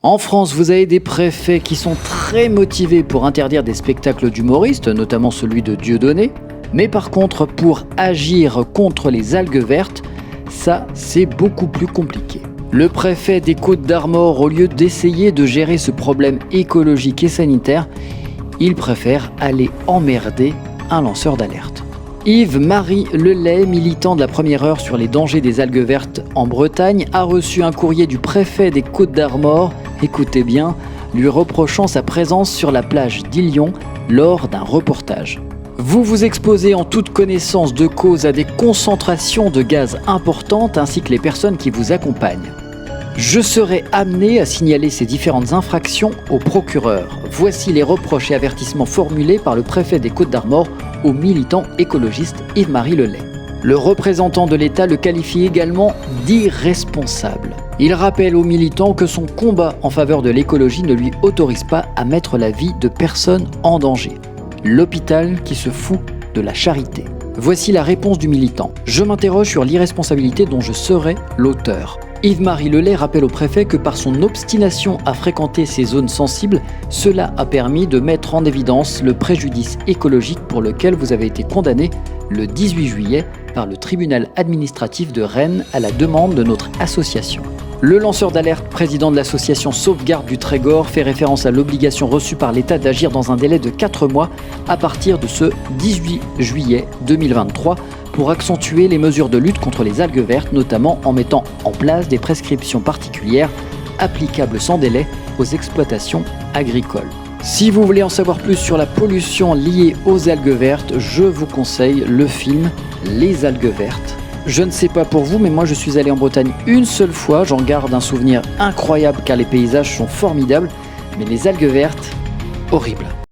En France, vous avez des préfets qui sont très motivés pour interdire des spectacles d'humoristes, notamment celui de Dieudonné. Mais par contre, pour agir contre les algues vertes, ça, c'est beaucoup plus compliqué. Le préfet des Côtes-d'Armor, au lieu d'essayer de gérer ce problème écologique et sanitaire, il préfère aller emmerder un lanceur d'alerte. Yves-Marie Lelay, militant de la première heure sur les dangers des algues vertes en Bretagne, a reçu un courrier du préfet des Côtes-d'Armor, écoutez bien, lui reprochant sa présence sur la plage d'Illion lors d'un reportage. Vous vous exposez en toute connaissance de cause à des concentrations de gaz importantes ainsi que les personnes qui vous accompagnent. Je serai amené à signaler ces différentes infractions au procureur. Voici les reproches et avertissements formulés par le préfet des Côtes-d'Armor au militant écologiste Yves-Marie Lelay. Le représentant de l'État le qualifie également d'irresponsable. Il rappelle aux militants que son combat en faveur de l'écologie ne lui autorise pas à mettre la vie de personnes en danger. L'hôpital qui se fout de la charité. Voici la réponse du militant. Je m'interroge sur l'irresponsabilité dont je serais l'auteur. Yves-Marie Lelay rappelle au préfet que par son obstination à fréquenter ces zones sensibles, cela a permis de mettre en évidence le préjudice écologique pour lequel vous avez été condamné le 18 juillet par le tribunal administratif de Rennes à la demande de notre association. Le lanceur d'alerte, président de l'association Sauvegarde du Trégor, fait référence à l'obligation reçue par l'État d'agir dans un délai de 4 mois à partir de ce 18 juillet 2023 pour accentuer les mesures de lutte contre les algues vertes, notamment en mettant en place des prescriptions particulières applicables sans délai aux exploitations agricoles. Si vous voulez en savoir plus sur la pollution liée aux algues vertes, je vous conseille le film Les algues vertes. Je ne sais pas pour vous, mais moi je suis allé en Bretagne une seule fois, j'en garde un souvenir incroyable car les paysages sont formidables, mais les algues vertes, horribles.